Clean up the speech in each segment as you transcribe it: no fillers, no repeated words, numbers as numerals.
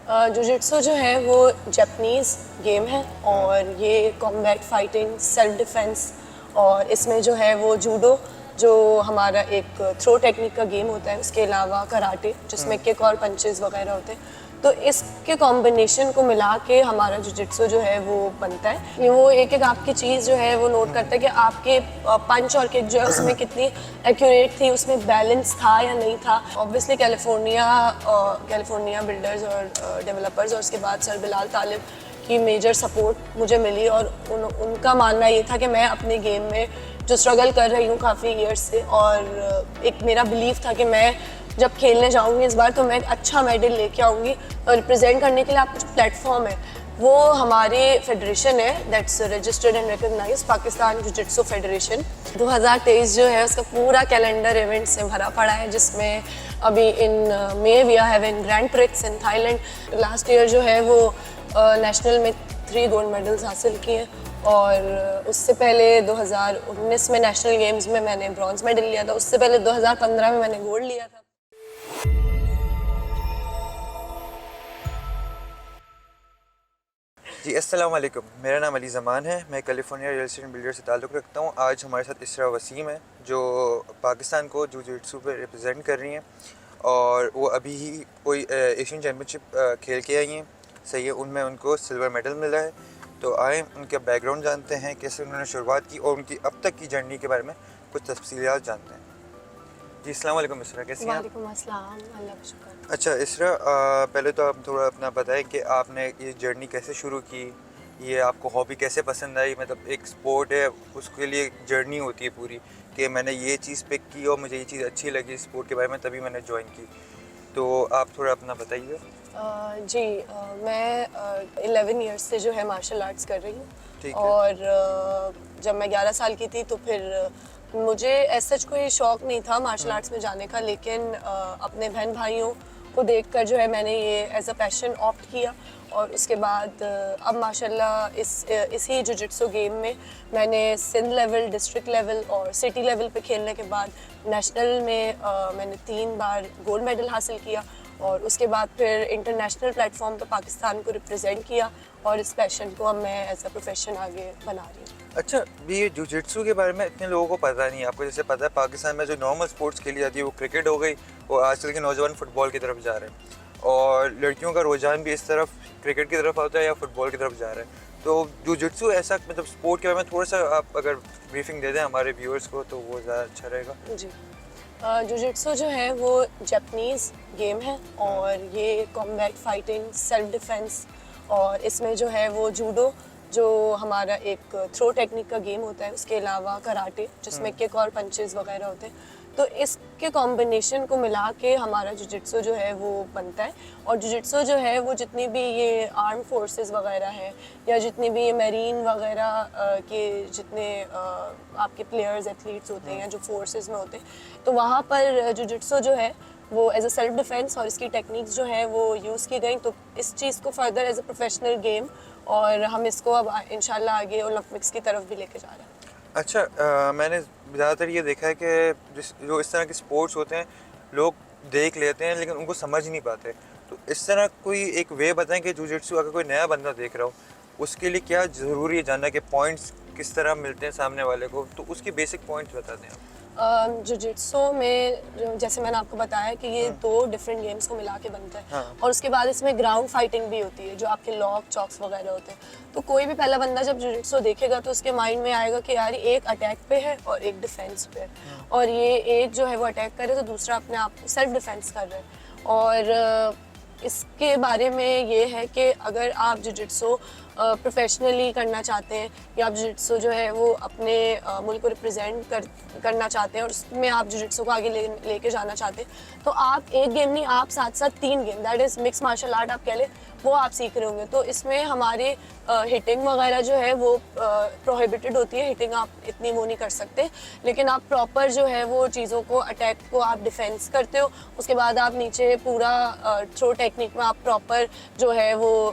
Jujitsu जो है वो जापानीज़ गेम है और ये कॉम्बैट फाइटिंग, सेल्फ डिफेंस और इसमें जो है वो जूडो जो हमारा एक थ्रो टेक्निक का गेम होता है, उसके अलावा कराटे जिसमें किक और पंचेस वगैरह होते हैं। तो इसके कॉम्बिनेशन को मिला के हमारा जुजित्सु जो है वो बनता है। ये वो एक एक आपकी चीज़ जो है वो नोट करता है कि आपके पंच और किक जो है उसमें कितनी एक्यूरेट थी, उसमें बैलेंस था या नहीं था। ऑब्वियसली कैलिफोर्निया बिल्डर्स और डेवलपर्स और उसके बाद सर बिलाल तालिब की मेजर सपोर्ट मुझे मिली और उनका मानना ये था कि मैं अपने गेम में जो स्ट्रगल कर रही हूँ काफ़ी ईयर्स से, और एक मेरा बिलीव था कि मैं जब खेलने जाऊँगी इस बार तो मैं एक अच्छा मेडल लेके आऊँगी। और रिप्रेजेंट करने के लिए आपका जो प्लेटफॉर्म है वो हमारे फेडरेशन है, that's registered and recognised Pakistan jujitsu federation. 2023 जो है उसका पूरा कैलेंडर इवेंट से भरा पड़ा है, जिसमें अभी in May we are having Grand Prix in Thailand. Last year जो है वो नेशनल में 3 गोल्ड मेडल्स हासिल किए और उससे पहले 2019 में नेशनल गेम्स में मैंने ब्रॉन्ज मेडल लिया था। उससे पहले 2015 में मैंने गोल्ड लिया था। जी अस्सलाम वालेकुम, मेरा नाम अली ज़मान है। मैं कैलिफोर्निया रियल एस्टेट बिल्डर से ताल्लुक़ रखता हूँ। आज हमारे साथ इसरा वसीम है जो पाकिस्तान को जुजित्सु पे रिप्रेजेंट कर रही हैं और वो अभी ही कोई एशियन चैम्पियनशिप खेल के आई हैं। सही है, उनमें उनको सिल्वर मेडल मिला है। तो आए उनका बैकग्राउंड जानते हैं, कैसे उन्होंने शुरुआत की और उनकी अब तक की जर्नी के बारे में कुछ तफसीलात जानते हैं। जी अस्सलाम वालेकुम इसरा, कैसी हैं आप? वालेकुम अस्सलाम, अल्लाह का शुक्र। अच्छा इसरा, पहले तो आप थोड़ा अपना बताएं कि आपने ये जर्नी कैसे शुरू की, ये आपको हॉबी कैसे पसंद आई। मतलब एक स्पोर्ट है, उसके लिए एक जर्नी होती है पूरी कि मैंने ये चीज़ पिक की और मुझे ये चीज़ अच्छी लगी स्पोर्ट के बारे में, तभी मैंने ज्वाइन की। तो आप थोड़ा अपना बताइए। जी, मैं 11 इयर्स से जो है मार्शल आर्ट्स कर रही हूँ। ठीक है। और जब मैं 11 साल की थी तो फिर मुझे ऐसा कोई शौक नहीं था मार्शल आर्ट्स में जाने का, लेकिन अपने बहन भाइयों को देखकर जो है मैंने ये एज अ पैशन ऑप्ट किया। और उसके बाद अब माशाल्लाह इसी जुजित्सु गेम में मैंने सिंध लेवल, डिस्ट्रिक्ट लेवल और सिटी लेवल पे खेलने के बाद नेशनल में मैंने 3 बार गोल्ड मेडल हासिल किया और उसके बाद फिर इंटरनेशनल प्लेटफॉर्म पे पाकिस्तान को रिप्रेजेंट किया और इस पैशन को अब मैं एज अ प्रोफेशन आगे बना रही हूँ। अच्छा, ये जुजित्सु के बारे में इतने लोगों को पता नहीं है। आपको जैसे पता है पाकिस्तान में जो नॉर्मल स्पोर्ट्स खेली जाती है वो क्रिकेट हो गई और आजकल के नौजवान फुटबॉल की तरफ जा रहे हैं और लड़कियों का रुझान भी इस तरफ क्रिकेट की तरफ आता है या फुटबॉल की तरफ जा रहा है। तो जुजित्सु ऐसा मतलब स्पोर्ट के बारे में थोड़ा सा आप अगर ब्रीफिंग दे दें हमारे व्यूअर्स को तो वो ज़्यादा अच्छा रहेगा। जी, जुजित्सु जो है वो जापानीज़ गेम है और ये कॉम्बैट फाइटिंग, सेल्फ डिफेंस और इसमें जो है वो जूडो जो हमारा एक थ्रो टेक्निक का गेम होता है, उसके अलावा कराटे जिसमें किक और पंचेस वगैरह होते हैं। तो इसके कॉम्बिनेशन को मिला के हमारा जुजित्सु जो है वो बनता है। और जुजित्सु जो है वो जितनी भी ये आर्म फोर्सेस वगैरह हैं या जितनी भी ये मैरीन वगैरह के जितने आपके प्लेयर्स एथलीट्स होते हैं या जो फोर्सेस में होते हैं, तो वहाँ पर जुजित्सु जो है वो एज अ सेल्फ डिफेंस और इसकी टेक्निक्स जो है वो यूज़ की गई। तो इस चीज़ को further as a professional game और हम इसको अब इंशाल्लाह आगे ओलंपिक्स की तरफ भी लेके जा रहे हैं। अच्छा, मैंने ज़्यादातर ये देखा है कि जो इस तरह के स्पोर्ट्स होते हैं लोग देख लेते हैं लेकिन उनको समझ नहीं पाते। तो इस तरह कोई एक वे बताएं कि जुजित्सु अगर कोई नया बंदा देख रहा हो उसके लिए क्या ज़रूरी है जानना कि पॉइंट्स किस तरह मिलते हैं सामने वाले को, तो उसके बेसिक पॉइंट्स बता दें आप। जुजित्सु में जैसे मैंने आपको बताया कि ये 2 डिफरेंट गेम्स को मिला के बनता है। हाँ। और उसके बाद इसमें ग्राउंड फाइटिंग भी होती है जो आपके लॉक चॉक्स वगैरह होते हैं। तो कोई भी पहला बंदा जब जुजित्सु देखेगा तो उसके माइंड में आएगा कि यार एक अटैक पे है और एक डिफेंस पे है और ये एक जो है वो अटैक कर रहे तो दूसरा अपने आप को सेल्फ डिफेंस कर रहे हैं। और इसके बारे में ये है कि अगर आप जुजित्सु प्रोफेशनली करना चाहते हैं या आप जुजित्सु जो है वो अपने मुल्क को रिप्रेजेंट करना चाहते हैं और उसमें आप जुजित्सु को आगे लेके जाना चाहते हैं, तो आप एक गेम नहीं, आप साथ साथ 3 game, that is mix martial art आप कह लें, वो आप सीख रहे होंगे। तो इसमें हमारे हिटिंग वगैरह जो है वो प्रोहिबिटेड होती है, हिटिंग आप इतनी वो नहीं कर सकते, लेकिन आप प्रॉपर जो है वो चीज़ों को, अटैक को आप डिफेंस करते हो। उसके बाद आप नीचे पूरा थ्रो टेक्निक में आप प्रॉपर जो है वो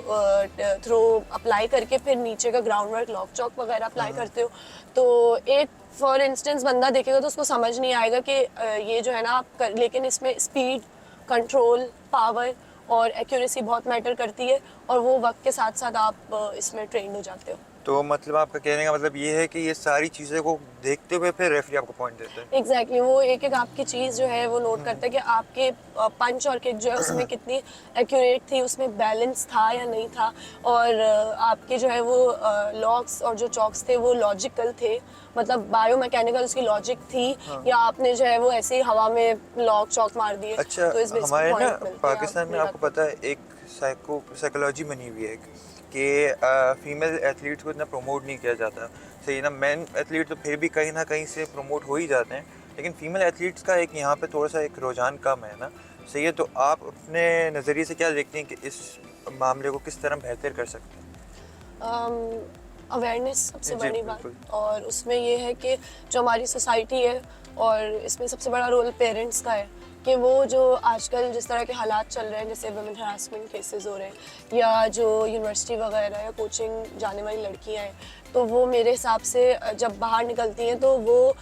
थ्रो अप्लाई करके फिर नीचे का ग्राउंड वर्क, लॉक चॉक वगैरह अप्लाई करते हो। तो एक फॉर इंस्टेंस बंदा देखेगा तो उसको समझ नहीं आएगा कि ये जो है ना आप लेकिन इसमें स्पीड, कंट्रोल, पावर और एक्यूरेसी बहुत मैटर करती है, और वो वक्त के साथ साथ आप इसमें ट्रेंड हो जाते हो। तो मतलब आपका कहने का मतलब ये है कि ये सारी चीज़ें को देखते हुए फिर रेफरी आपको पॉइंट देता है। एग्जैक्टली वो एक एक आपकी चीज़ जो है वो नोट करता है कि आपके पंच और किक जो है उसमें कितनी एक्यूरेट थी, उसमें बैलेंस था या नहीं था, और आपके जो है वो लॉक्स और जो चॉक्स थे वो लॉजिकल थे, मतलब बायोमैकेनिकल उसकी लॉजिक थी, या आपने जो है वो ऐसे ही हवा में लॉक चॉक मार दिए। अच्छा, तो इस बेस पे हमारे ना पॉइंट मिलते हैं पाकिस्तान में आपको आपको। पता है एक साइकोलॉजी बनी हुई है कि फीमेल एथलीट्स को इतना प्रमोट नहीं किया जाता। सही ना, मेन एथलीट तो फिर भी कहीं ना कहीं से प्रमोट हो ही जाते हैं, लेकिन फीमेल एथलीट्स का एक यहाँ पे थोड़ा सा एक रुझान कम है ना। सही है, तो आप अपने नज़रिए से क्या देखते हैं कि इस मामले को किस तरह बेहतर कर सकते हैं? अवेयरनेस सबसे जी, बड़ी बिल्कुल। बात, और उसमें ये है कि जो हमारी सोसाइटी है, और इसमें सबसे बड़ा रोल पेरेंट्स का है कि वो जो आजकल जिस तरह के हालात चल रहे हैं, जैसे वुमेन हरासमेंट केसेस हो रहे हैं, या जो यूनिवर्सिटी वगैरह या कोचिंग जाने वाली लड़कियां हैं, तो वो मेरे हिसाब से जब बाहर निकलती हैं तो वो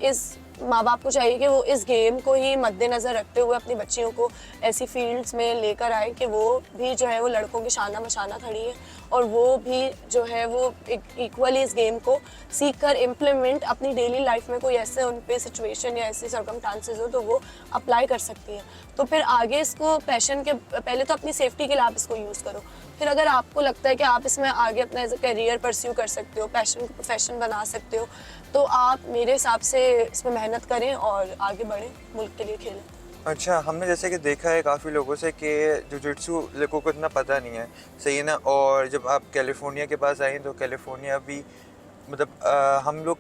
इस माँ बाप को चाहिए कि वो इस गेम को ही मद्देनज़र रखते हुए अपनी बच्चियों को ऐसी फील्ड्स में लेकर आए कि वो भी जो है वो लड़कों के शाना मशाना खड़ी हैं, और वो भी जो है वो इक्वली इस गेम को सीख कर इम्प्लीमेंट अपनी डेली लाइफ में कोई ऐसे उन पे सिचुएशन या ऐसे सर्कमस्टांसेस हो तो वो अप्लाई कर सकती हैं। तो फिर आगे इसको पैशन के पहले तो अपनी सेफ्टी के लिए आप इसको यूज़ करो, फिर अगर आपको लगता है कि आप इसमें आगे अपना एज अ करियर परस्यू कर सकते हो, पैशन को प्रोफेशन बना सकते हो, तो आप मेरे हिसाब से इसमें मेहनत करें और आगे बढ़ें, मुल्क के लिए खेलें। अच्छा, हमने जैसे कि देखा है काफ़ी लोगों से कि जुजित्सु लोगों को इतना पता नहीं है। सही है ना, और जब आप कैलिफोर्निया के पास आए तो कैलिफोर्निया भी मतलब हम लोग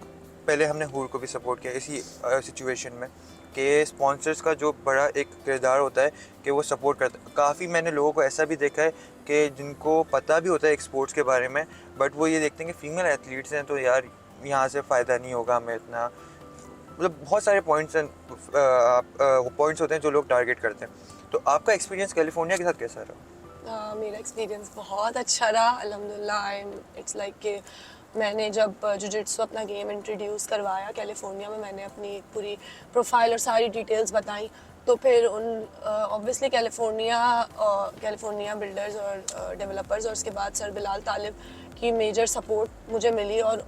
पहले हमने हूर को भी सपोर्ट किया इसी सिचुएशन में कि स्पॉन्सर्स का जो बड़ा एक किरदार होता है कि वो सपोर्ट करता है। काफ़ी मैंने लोगों को ऐसा भी देखा है कि जिनको पता भी होता है एक स्पोर्ट्स के बारे में, बट वो ये देखते हैं कि फ़ीमेल एथलीट्स हैं तो यार यहाँ से फ़ायदा नहीं होगा हमें इतना। मतलब बहुत सारे पॉइंट्स होते हैं जो लोग टारगेट करते हैं। तो आपका एक्सपीरियंस कैलिफोर्निया के साथ कैसा रहा? मेरा एक्सपीरियंस बहुत अच्छा रहा अल्हम्दुलिल्लाह। इट्स लाइक कि मैंने जब जुजित्सु अपना गेम इंट्रोड्यूस करवाया कैलिफोर्निया में, मैंने अपनी पूरी प्रोफाइल और सारी डिटेल्स बताई, तो फिर उन ऑब्वियसली कैलिफोर्निया बिल्डर्स और डेवलपर्स और उसके बाद सर बिलाल तालिब की मेजर सपोर्ट मुझे मिली, और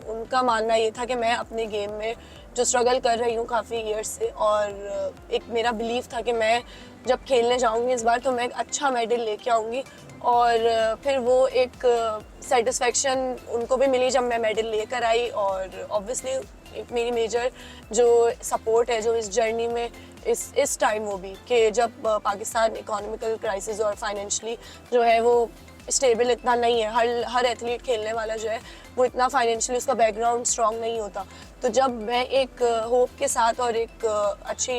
उनका मानना ये था कि मैं अपने गेम में जो स्ट्रगल कर रही हूँ काफ़ी ईयर्स से, और एक मेरा बिलीव था कि मैं जब खेलने जाऊँगी इस बार तो मैं एक अच्छा मेडल लेके आऊँगी, और फिर वो एक सेटिस्फेक्शन उनको भी मिली जब मैं मेडल लेकर आई। और ऑब्वियसली एक मेरी मेजर जो सपोर्ट है जो इस जर्नी में इस टाइम वो भी कि जब पाकिस्तान इकोनॉमिकल क्राइसिस और फाइनेंशियली जो है वो स्टेबल इतना नहीं है, हर एथलीट खेलने वाला जो है वो इतना फाइनेंशियली उसका बैकग्राउंड स्ट्रॉन्ग नहीं होता, तो जब मैं एक होप के साथ और एक अच्छी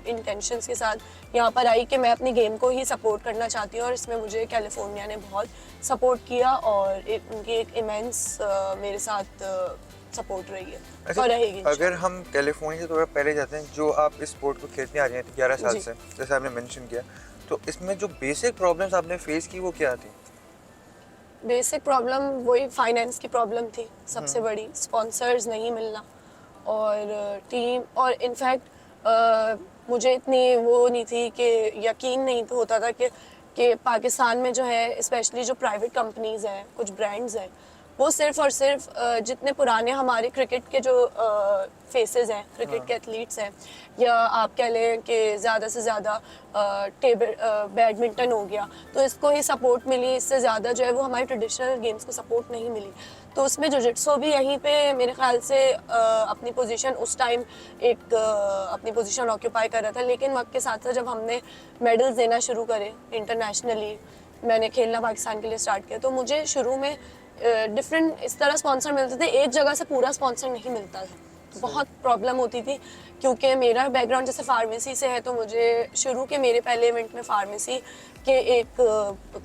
इंटेंशंस के साथ यहाँ पर आई कि मैं अपनी गेम को ही सपोर्ट करना चाहती हूँ, और इसमें मुझे कैलिफोर्निया ने बहुत सपोर्ट किया, और उनकी एक इमेंस मेरे साथ सपोर्ट रही है और रहेगी। अगर हम कैलिफोर्निया से थोड़ा पहले जाते हैं, जो आप इस स्पोर्ट को खेलते आ रही हैं 11 साल से, जैसे आपने मेंशन किया, तो इसमें जो बेसिक प्रॉब्लम्स आपने फेस की वो क्या थी? बेसिक प्रॉब्लम वही फाइनेंस की प्रॉब्लम थी सबसे बड़ी, स्पॉन्सर्स नहीं मिलना, और टीम, और इनफैक्ट मुझे इतनी वो नहीं थी कि यकीन नहीं तो होता था कि पाकिस्तान में जो है स्पेशली जो प्राइवेट कंपनीज़ हैं, कुछ ब्रांड्स हैं, वो सिर्फ और सिर्फ जितने पुराने हमारे क्रिकेट के जो फेसेस हैं, क्रिकेट के एथलीट्स हैं, या आप कह लें कि ज़्यादा से ज़्यादा टेबल बैडमिंटन हो गया, तो इसको ही सपोर्ट मिली, इससे ज़्यादा जो है वो हमारे ट्रेडिशनल गेम्स को सपोर्ट नहीं मिली। तो उसमें जुजित्सु भी यहीं पे मेरे ख्याल से अपनी पोजीशन उस टाइम अपनी पोजीशन ऑक्यूपाई कर रहा था, लेकिन वक्त के साथ साथ जब हमने मेडल्स देना शुरू करे इंटरनेशनली, मैंने खेलना पाकिस्तान के लिए स्टार्ट किया, तो मुझे शुरू में डिफरेंट इस तरह स्पॉन्सर मिलते थे, एक जगह से पूरा स्पॉन्सर नहीं मिलता था, बहुत प्रॉब्लम होती थी, क्योंकि मेरा बैकग्राउंड जैसे फार्मेसी से है, तो मुझे शुरू के मेरे पहले इवेंट में फार्मेसी के एक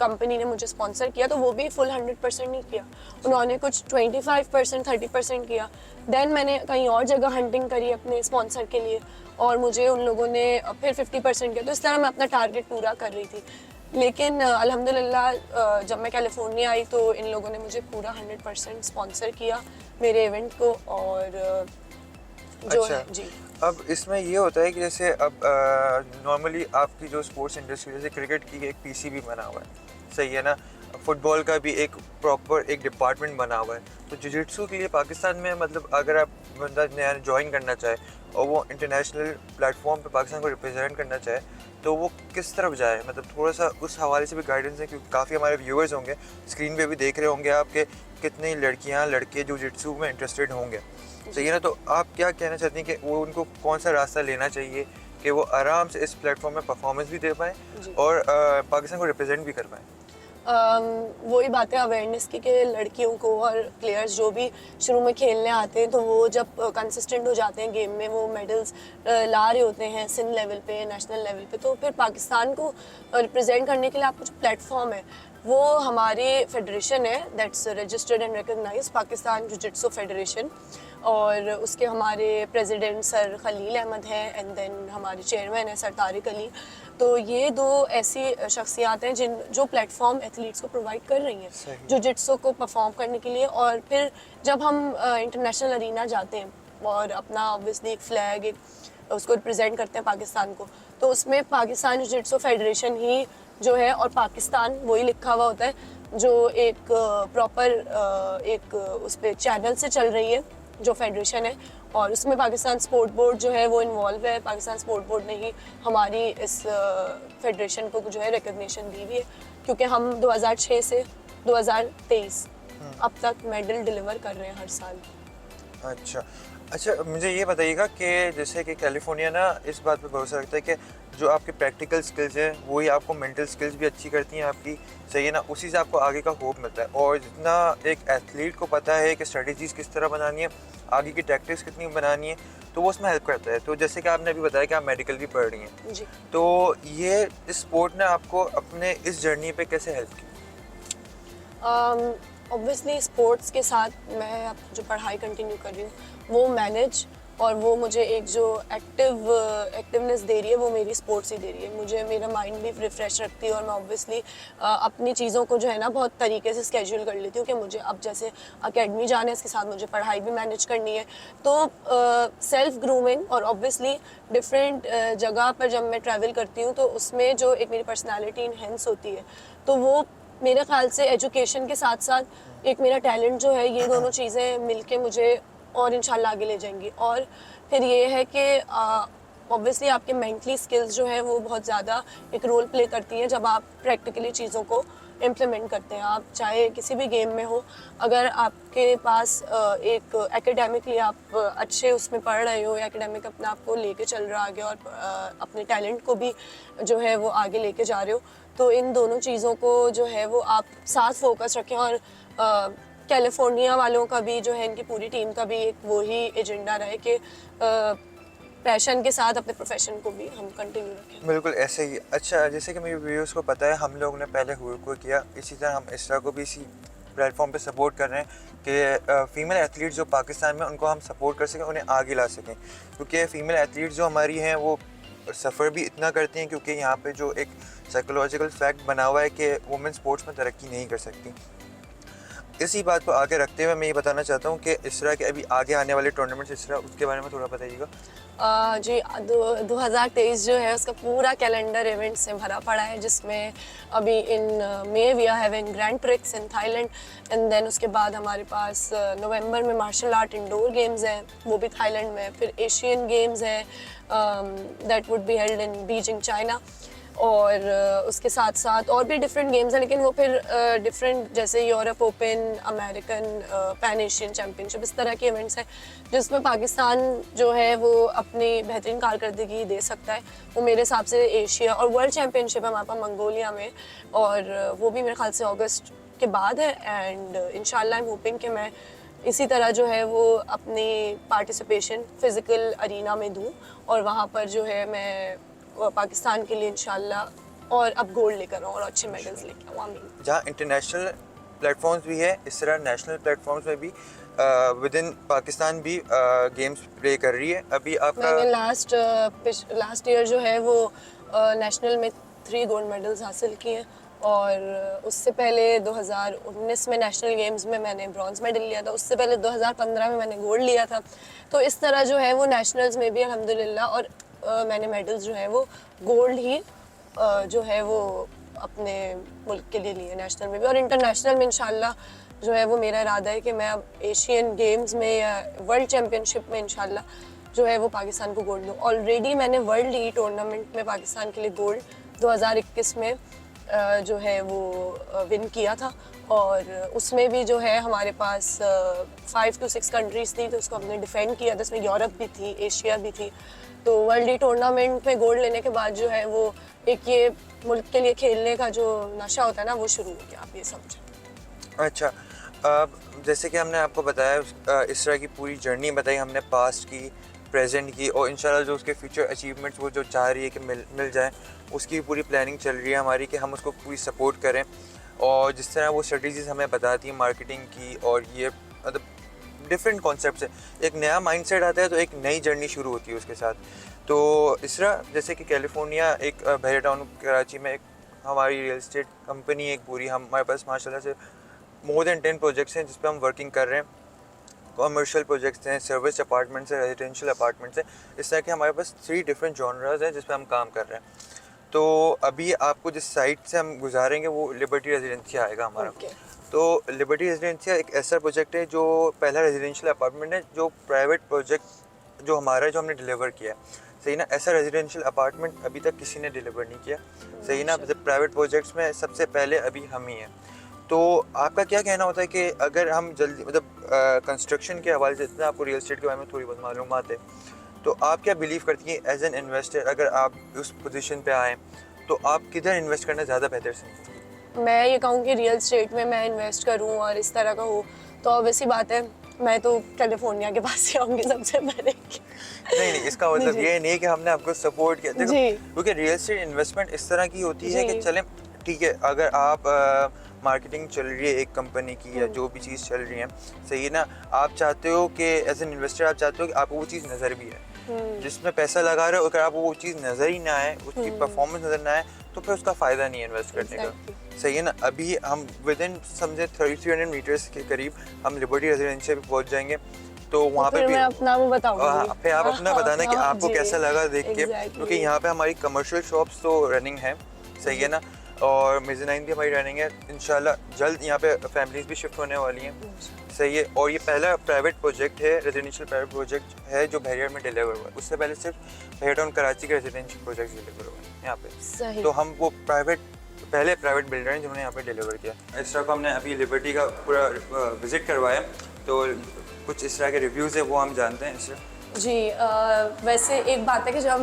कंपनी ने मुझे स्पॉन्सर किया, तो वो भी फुल 100% नहीं किया, उन्होंने कुछ 25% 30% किया। देन मैंने कहीं और जगह हंटिंग करी अपने स्पॉन्सर के लिए, और मुझे उन लोगों ने फिर 50% किया, तो इस तरह मैं अपना टारगेट पूरा कर रही थी। लेकिन अल्हम्दुलिल्लाह जब मैं कैलिफोर्निया आई तो इन लोगों ने मुझे पूरा 100% स्पॉन्सर किया मेरे इवेंट को, और जो अच्छा, है जी। अब इसमें ये होता है कि जैसे अब नॉर्मली आपकी जो स्पोर्ट्स इंडस्ट्री, जैसे क्रिकेट की एक पीसीबी बना हुआ है, सही है ना, फुटबॉल का भी एक प्रॉपर एक डिपार्टमेंट बना हुआ है। तो जिजिट्सू के लिए पाकिस्तान में मतलब अगर आप बंदा नया ज्वाइन करना चाहे और वो इंटरनेशनल प्लेटफॉर्म पे पाकिस्तान को रिप्रेजेंट करना चाहे तो वो किस तरफ जाए, मतलब थोड़ा सा उस हवाले से भी गाइडेंस है, क्योंकि काफ़ी हमारे व्यूअर्स होंगे स्क्रीन पे भी देख रहे होंगे आपके कितनी लड़कियां लड़के जिजिट्सू में इंटरेस्टेड होंगे, सही है ना। तो आप क्या कहना चाहती हैं कि वो उनको कौन सा रास्ता लेना चाहिए कि वो आराम से इस प्लेटफॉर्म में परफॉर्मेंस भी दे पाएँ और पाकिस्तान को रिप्रेजेंट भी कर पाएँ? वही बात है अवेयरनेस की कि लड़कियों को और प्लेयर्स जो भी शुरू में खेलने आते हैं तो वो जब कंसिस्टेंट हो जाते हैं गेम में, वो मेडल्स ला रहे होते हैं सिंध लेवल पे, नेशनल लेवल पे, तो फिर पाकिस्तान को रिप्रेजेंट करने के लिए आपका जो प्लेटफॉर्म है वो हमारे फेडरेशन है, that's registered and recognise Pakistan jujitsu federation, और उसके हमारे प्रेसिडेंट सर खलील अहमद हैं एंड देन हमारे चेयरमैन हैं सर तारिक अली। तो ये दो ऐसी शख्सियात हैं जो प्लेटफॉर्म एथलीट्स को प्रोवाइड कर रही हैं जिजिट्सू को परफॉर्म करने के लिए। और फिर जब हम इंटरनेशनल अरीना जाते हैं और अपना ऑब्वियसली एक फ्लैग एक उसको रिप्रेजेंट करते हैं पाकिस्तान को, तो उसमें पाकिस्तान जिजिट्सू फेडरेशन ही जो है और पाकिस्तान वही लिखा हुआ होता है, जो एक प्रॉपर एक उस पर चैनल से चल रही है जो फेडरेशन है, और उसमें पाकिस्तान स्पोर्ट बोर्ड जो है वो इन्वॉल्व है। पाकिस्तान स्पोर्ट बोर्ड ने ही हमारी इस फेडरेशन को जो है रिकग्निशन दी हुई है, क्योंकि हम 2006 से 2023 अब तक मेडल डिलीवर कर रहे हैं हर साल। अच्छा अच्छा, मुझे ये बताइएगा कि जैसे कि कैलिफोर्निया ना इस बात पे भरोसा रखता है कि जो आपके प्रैक्टिकल स्किल्स हैं वही आपको मेंटल स्किल्स भी अच्छी करती हैं आपकी, सही है ना, उसी से आपको आगे का होप मिलता है। और जितना एक एथलीट को पता है कि स्ट्रेटजीज़ किस तरह बनानी है, आगे की टैक्टिक्स कितनी बनानी है, तो वो उसमें हेल्प करता है। तो जैसे कि आपने अभी बताया कि आप मेडिकल भी पढ़ रही हैं जी। तो ये इस स्पोर्ट ने आपको अपने इस जर्नी पे कैसे हेल्प की? ऑब्वियसली स्पोर्ट्स के साथ मैं अब जो पढ़ाई कंटिन्यू कर रही हूँ वो मैनेज, और वो मुझे एक जो एक्टिवनेस दे रही है वो मेरी स्पोर्ट्स ही दे रही है। मुझे मेरा माइंड भी रिफ़्रेश रखती है और मैं ऑब्वियसली अपनी चीज़ों को जो है ना बहुत तरीके से स्केड्यूल कर लेती हूँ कि मुझे अब जैसे अकेडमी जाना है, इसके साथ मुझे पढ़ाई भी मैनेज करनी है। तो सेल्फ ग्रूमिंग और ऑब्वियसली डिफरेंट जगह पर जब मैं ट्रैवल करती हूँ तो उसमें जो एक मेरी पर्सनैलिटी इनहेंस होती है, तो वो मेरे ख्याल से एजुकेशन के साथ साथ एक मेरा टैलेंट जो है, ये दोनों चीज़ें मिलके मुझे और इंशाल्लाह आगे ले जाएंगी। और फिर ये है कि ऑब्वियसली आपके मेंटली स्किल्स जो है वो बहुत ज़्यादा एक रोल प्ले करती हैं जब आप प्रैक्टिकली चीज़ों को इम्प्लीमेंट करते हैं। आप चाहे किसी भी गेम में हो, अगर आपके पास एक एकेडमिकली आप अच्छे उसमें पढ़ रहे हो या एकेडमिक अपने आप को लेके चल रहा आगे और अपने टैलेंट को भी जो है वो आगे लेके जा रहे हो, तो इन दोनों चीज़ों को जो है वो आप साथ फोकस रखें। और कैलिफोर्निया वालों का भी जो है, इनकी पूरी टीम का भी एक वही एजेंडा रहे कि पैशन के साथ अपने प्रोफेशन को भी हम कंटिन्यू रखें। बिल्कुल ऐसे ही। अच्छा, जैसे कि मेरे व्यूअर्स को पता है हम लोग ने पहले हुए को किया, इसी तरह हम इसरा को भी इसी प्लेटफॉर्म पे सपोर्ट कर रहे हैं कि फ़ीमेल एथलीट जो पाकिस्तान में उनको हम सपोर्ट कर सकें, उन्हें आगे ला सकें, क्योंकि फ़ीमेल एथलीट जो हमारी हैं वो सफ़र भी इतना करती हैं, क्योंकि यहाँ पे जो एक साइकोलॉजिकल फैक्ट बना हुआ है कि वुमेन स्पोर्ट्स में तरक्की नहीं कर सकती। इसी बात को आगे रखते हुए मैं ये बताना चाहता हूँ कि इसरा के अभी आगे आने वाले टूर्नामेंट्स, इसरा उसके बारे में थोड़ा बताइएगा। जी 2023 जो है उसका पूरा कैलेंडर इवेंट से भरा पड़ा है, जिसमें अभी in May we are having Grand Prix in Thailand, and then उसके बाद हमारे पास नवंबर में मार्शल आर्ट इंडोर गेम्स हैं, वो भी थाईलैंड में। फिर एशियन गेम्स हैं that would be held in Beijing China, और उसके साथ साथ और भी डिफरेंट गेम्स हैं, लेकिन वो फिर डिफरेंट जैसे Europe open, American pan Asian championship, इस तरह के इवेंट्स हैं जिसमें पाकिस्तान जो है वो अपनी बेहतरीन कारकर्दगी दे सकता है। वो मेरे हिसाब से एशिया और वर्ल्ड चैम्पियनशिप है हमारे पास मंगोलिया में, और वो भी मेरे ख्याल से अगस्त के बाद है। एंड इंशाल्लाह आई एम होपिंग कि मैं इसी तरह जो है वो अपनी पार्टिसिपेशन फिज़िकल अरीना में दूँ और वहाँ पर जो है मैं पाकिस्तान के लिए इंशाल्लाह और अब गोल्ड लेकर आऊँ और अच्छे मेडल्स लेकर आऊँ। आमीन। जहाँ इंटरनेशनल प्लेटफॉर्म्स भी है, इस तरह नेशनल प्लेटफॉर्म्स में भी विद इन पाकिस्तान भी गेम्स प्ले कर रही है। अभी आपका मैंने लास्ट ईयर जो है वो नेशनल में 3 गोल्ड मेडल्स हासिल किए हैं, और उससे पहले 2019 में नेशनल गेम्स में मैंने ब्रॉन्ज मेडल लिया था, उससे पहले 2015 में मैंने गोल्ड लिया था। तो इस तरह जो है वो नेशनल्स में भी अल्हम्दुलिल्लाह और मैंने मेडल्स जो है वो गोल्ड ही जो है वो अपने मुल्क के लिए लिए नेशनल में भी, और इंटरनेशनल में इंशाल्लाह जो है वो मेरा इरादा है कि मैं अब एशियन गेम्स में या वर्ल्ड चैम्पियनशिप में इंशाल्लाह जो है वो पाकिस्तान को गोल्ड दूँ। ऑलरेडी मैंने वर्ल्ड लीग टूर्नामेंट में पाकिस्तान के लिए गोल्ड 2021 में जो है वो विन किया था, और उसमें भी जो है हमारे पास 5 to 6 कंट्रीज़ थी, तो उसको हमने डिफेंड किया था। इसमें यूरोप भी थी, एशिया भी थी। तो वर्ल्ड लीग टूर्नामेंट में गोल्ड लेने के बाद जो है वो एक ये मुल्क के लिए खेलने का जो नशा होता है ना, वो शुरू हो गया, आप ये समझें। अच्छा, जैसे कि हमने आपको बताया इस तरह की पूरी जर्नी बताई हमने, पास्ट की, प्रेजेंट की, और इंशाल्लाह जो उसके फ्यूचर अचीवमेंट्स वो जो चाह रही है कि मिल जाए, उसकी पूरी प्लानिंग चल रही है हमारी कि हम उसको पूरी सपोर्ट करें। और जिस तरह वो स्ट्रेटजीज़ हमें बताती हैं मार्केटिंग की, और ये मतलब डिफरेंट कॉन्सेप्ट्स है, एक नया माइंडसेट आता है तो एक नई जर्नी शुरू होती है उसके साथ। तो इस तरह जैसे कि कैलिफोर्निया एक बहरा टाउन कराची में एक हमारी रियल इस्टेट कंपनी एक पूरी, हमारे पास माशाल्लाह से मोर देन 10 प्रोजेक्ट्स हैं जिस पे हम वर्किंग कर रहे हैं। कमर्शियल प्रोजेक्ट्स हैं, सर्विस अपार्टमेंट्स हैं, रेजिडेंशियल अपार्टमेंट्स हैं। इस तरह के हमारे पास 3 डिफरेंट जॉनराज हैं जिस पे हम काम कर रहे हैं। तो अभी आपको जिस साइट से हम गुजारेंगे वो लिबर्टी रेजिडेंशिया आएगा हमारा। तो लिबर्टी रेजिडेंशिया एक ऐसा प्रोजेक्ट है जो पहला रेजिडेंशियल अपार्टमेंट है जो प्राइवेट प्रोजेक्ट जो हमारा है, जो हमने डिलीवर किया है। सही ना, ऐसा रेजिडेंशियल अपार्टमेंट अभी तक किसी ने डिलीवर नहीं किया। सही ना, प्राइवेट प्रोजेक्ट्स में सबसे पहले अभी हम ही हैं। तो आपका क्या कहना होता है कि अगर हम जल्दी मतलब कंस्ट्रक्शन के हवाले से, इतना आपको रियल एस्टेट के बारे में थोड़ी बहुत मालूमात है, तो आप क्या बिलीव करती हैं एज एन इन्वेस्टर, अगर आप उस पोजीशन पे आएँ तो आप किधर इन्वेस्ट करना ज़्यादा बेहतर समझती हैं? मैं ये कहूँ कि रियल एस्टेट में मैं इन्वेस्ट करूँ और इस तरह का हो, तो ऑब्वियसली बात है मैं तो कैलिफोर्निया के पास ही आऊँगी सबसे पहले। नहीं, इसका मतलब ये नहीं है कि हमने आपको सपोर्ट किया, देखो क्योंकि रियल एस्टेट इन्वेस्टमेंट इस तरह की होती है कि चलें ठीक है, अगर आप मार्केटिंग चल रही है एक कंपनी की या जो भी चीज़ चल रही है, सही है ना, आप चाहते हो कि एज एन इन्वेस्टर आप चाहते हो कि आपको वो चीज़ नज़र भी आए, जिसमें पैसा लगा रहे हो, अगर आपको वो चीज़ नज़र ही ना आए, उसकी परफॉर्मेंस नज़र ना आए, तो फिर उसका फ़ायदा नहीं है इन्वेस्ट करने का। सही है ना, अभी हम विद इन समझे 300 मीटर्स के करीब हम लिबर्टी रेजिडेंशिया पे पहुँच जाएंगे। तो वहाँ पे भी मैं अपना वो बताऊंगी। फिर आप अपना बताना कि आपको कैसा लगा देख के, क्योंकि यहाँ पे हमारी कमर्शियल शॉप्स तो रनिंग है, सही है ना, और मेज़नाइन भी हमारी रनिंग है। इंशाल्लाह जल्द यहाँ पे फैमिलीज भी शिफ्ट होने वाली हैं, सही है। और ये पहला प्राइवेट प्रोजेक्ट है, रेजिडेंशियल प्राइवेट प्रोजेक्ट है जो बहरिया में डिलीवर हुआ है। उससे पहले सिर्फ बहरा टाउन कराची के रेजिडेंशियल प्रोजेक्ट डिलीवर हुए हैं यहाँ पे। तो हम वो पहले प्राइवेट बिल्डर हैं जिन्होंने यहाँ पे डिलीवर किया। इस तरह को हमने अभी लिबर्टी का पूरा विज़िट करवाया, तो कुछ इस तरह के रिव्यूज़ है वो हम जानते हैं इससे। जी, वैसे एक बात है कि जब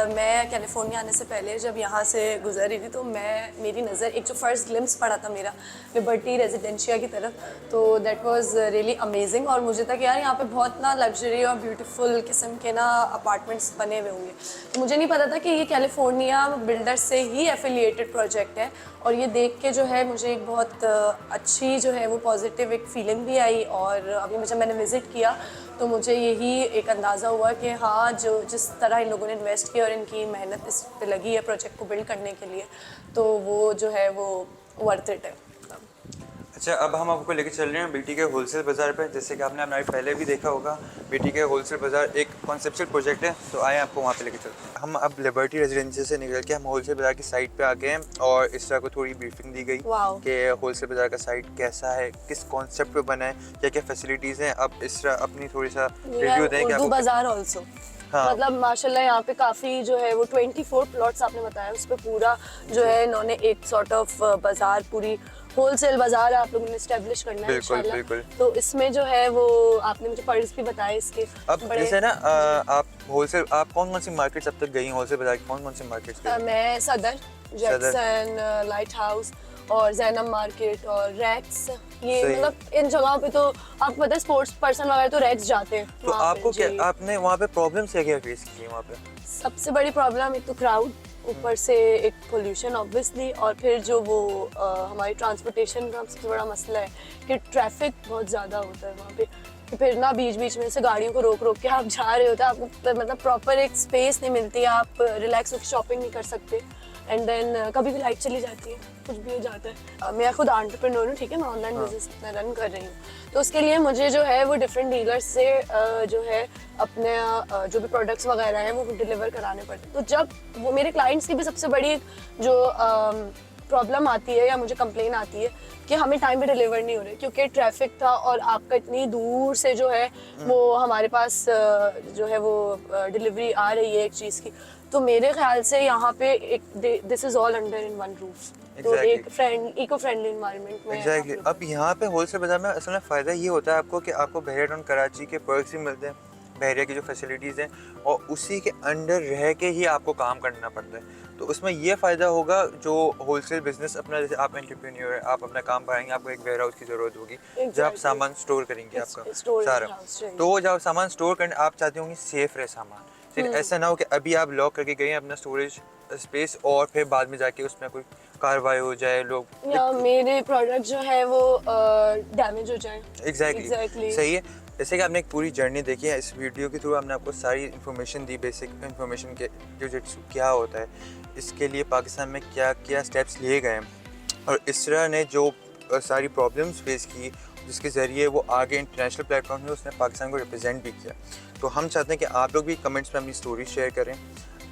मैं कैलिफोर्निया आने से पहले जब यहाँ से गुजर रही थी, तो मेरी नज़र एक जो फर्स्ट ग्लिम्स पड़ा था मेरा लिबर्टी रेजिडेंशिया की तरफ, तो दैट वाज रियली अमेजिंग। और मुझे था कि यार यहाँ पे बहुत ना लग्जरी और ब्यूटीफुल किस्म के ना अपार्टमेंट्स बने हुए होंगे। तो मुझे नहीं पता था कि ये कैलिफोर्निया बिल्डर से ही एफिलिएटेड प्रोजेक्ट है, और ये देख के जो है मुझे एक बहुत अच्छी जो है वो पॉजिटिव एक फीलिंग भी आई। और अभी जब मैंने विज़िट किया तो मुझे यही एक अंदाज़ा हुआ कि हाँ, जो जिस तरह इन लोगों ने इन्वेस्ट किया और इनकी मेहनत इस पे लगी है प्रोजेक्ट को बिल्ड करने के लिए, तो वो जो है वो वर्थ इट है। अच्छा, अब हम आपको लेके चल रहे हैं बीटी के होलसेल बाज़ार पे। जैसे कि आपने हमारे पहले भी देखा होगा, बीटी के होलसेल बाज़ार एक कॉन्सेप्चुअल प्रोजेक्ट है, तो आए आपको वहाँ पे लेके चलते हैं। हम अब लिबर्टी रेजिडेंशिया से निकल के हम होलसेल बाज़ार की साइट पे आ गए हैं, और इस तरह को थोड़ी ब्रीफिंग दी गई कि होलसेल बाज़ार का साइट कैसा है, किस कॉन्सेप्ट पे बना है, क्या क्या फैसिलिटीज़ हैं। अब इस तरह अपनी थोड़ी सा रिव्यू दें। उर्दू बाज़ार ऑल्सो मतलब माशाल्लाह यहाँ पे काफ़ी जो है वो 24 प्लॉट्स आपने बताया, उस पर पूरा जो है इन्होंने एक सॉर्ट ऑफ बाज़ार, पूरी होलसेल बाजार आप लोगों ने एस्टेब्लिश करना है इंशाल्लाह। तो इसमें जो है वो आपने मुझे प्राइस भी बताया इसके। अब जैसे ना आप होलसेल, आप कौन सी मार्केट्स अब तक गई हैं होलसेल बाजार की, कौन सी मार्केट्स गई? मैं सदर, जैक्सन, लाइट हाउस और जैनब मार्केट और रैक्स, ये मतलब इन जगहों पे तो आपको पता है स्पोर्ट्स पर्सन वगैरह तो रैक्स जाते हैं। तो आपको क्या, आपने वहाँ पे प्रॉब्लम क्या फेस की है? वहाँ पे सबसे बड़ी प्रॉब्लम एक तो क्राउड, ऊपर से एक पोल्यूशन ऑब्वियसली, और फिर जो वो हमारी ट्रांसपोर्टेशन का सबसे बड़ा मसला है कि ट्रैफिक बहुत ज़्यादा होता है वहाँ पे, कि फिर ना बीच बीच में से गाड़ियों को रोक रोक के आप जा रहे होते हैं, आपको मतलब प्रॉपर एक स्पेस नहीं मिलती, आप रिलैक्स होकर शॉपिंग नहीं कर सकते। एंड देन कभी भी लाइट चली जाती है, कुछ भी हो जाता है। मैं खुद एंटरप्रेन्योर हूँ, ठीक है, मैं ऑनलाइन बिजनेस मैं रन कर रही हूँ, तो उसके लिए मुझे जो है वो डिफरेंट डीलर्स से जो है अपने जो भी प्रोडक्ट्स वगैरह हैं वो डिलीवर कराने पड़ते हैं। तो जब वो मेरे क्लाइंट्स की भी सबसे बड़ी जो प्रॉब्लम आती है या मुझे कंप्लेन आती है कि हमें टाइम पे डिलीवर नहीं हो रहे क्योंकि ट्रैफिक था और आपका इतनी दूर से जो है वो हमारे पास जो है वो डिलीवरी आ रही है एक चीज़ की। तो मेरे ख्याल से यहाँ पे एक this is all under in one roof, तो एक इको फ्रेंडली एनवायरनमेंट में एग्जैक्टली। अब यहाँ पे होलसेल बाजार में असल में फ़ायदा ये होता है आपको कि आपको बहरिया टाउन कराची के पर्क्स भी मिलते हैं, बहरिया की जो फैसिलिटीज़ हैं, और उसी के अंडर रह के ही आपको काम करना पड़ता है। तो उसमें ये फ़ायदा होगा जो होलसेल बिजनेस अपना, जैसे आप एंटरप्रेन्योर है, आप अपना काम बढ़ाएंगे, आपको एक वेयर हाउस की ज़रूरत होगी जब आप सामान स्टोर करेंगे आपका सारा। तो जब सामान स्टोर करने आप चाहते होंगे सेफ रहे सामान, फिर ऐसा ना हो कि अभी आप लॉक करके गए अपना स्टोरेज स्पेस और फिर बाद में जाके उसमें कोई कार्रवाई हो जाए, लोग या मेरे प्रोडक्ट जो है वो डैमेज हो जाए। एग्जैक्टली सही है। जैसे कि आपने एक पूरी जर्नी देखी है, इस वीडियो के थ्रू हमने आपको सारी इन्फॉर्मेशन दी, बेसिक इन्फॉर्मेशन के जिजित्सु क्या होता है, इसके लिए पाकिस्तान में क्या क्या स्टेप्स लिए गए हैं, और इसरा ने जो सारी प्रॉब्लम्स फेस की जिसके ज़रिए वो आगे इंटरनेशनल प्लेटफॉर्म में उसने पाकिस्तान को रिप्रेजेंट भी किया। तो हम चाहते हैं कि आप लोग भी कमेंट्स में अपनी स्टोरी शेयर करें,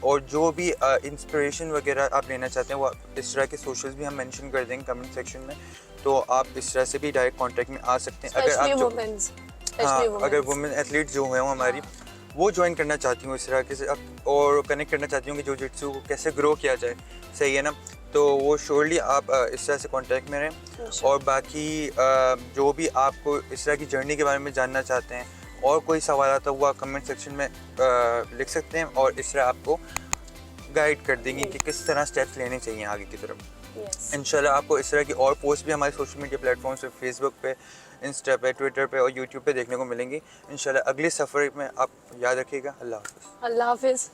और जो भी इंस्पिरेशन वगैरह आप लेना चाहते हैं वो इस तरह के सोशल्स भी हम मेंशन कर देंगे कमेंट सेक्शन में, तो आप इस तरह से भी डायरेक्ट कांटेक्ट में आ सकते हैं। अगर आप अगर वुमेन एथलीट जो हैं हमारी वो ज्वाइन करना चाहती हूँ इस तरह से और कनेक्ट करना चाहती हूँ कि जिजित्सु को कैसे ग्रो किया जाए, सही है ना, तो वो श्योरली आप इस तरह से कांटेक्ट में रहें। और बाकी जो भी आपको इस तरह की जर्नी के बारे में जानना चाहते हैं और कोई सवाल आता हुआ कमेंट सेक्शन में लिख सकते हैं, और इस तरह आपको गाइड कर देंगे कि किस तरह स्टेप्स लेने चाहिए आगे की तरफ। इंशाल्लाह आपको इस तरह की और पोस्ट भी हमारे सोशल मीडिया प्लेटफॉर्म्स पे, फेसबुक पे, इंस्टा पे, ट्विटर पे और यूट्यूब पे देखने को मिलेंगी। इंशाल्लाह अगले सफ़र में आप याद रखिएगा। अल्लाह हाफ़िज़। अल्लाह हाफ़िज़।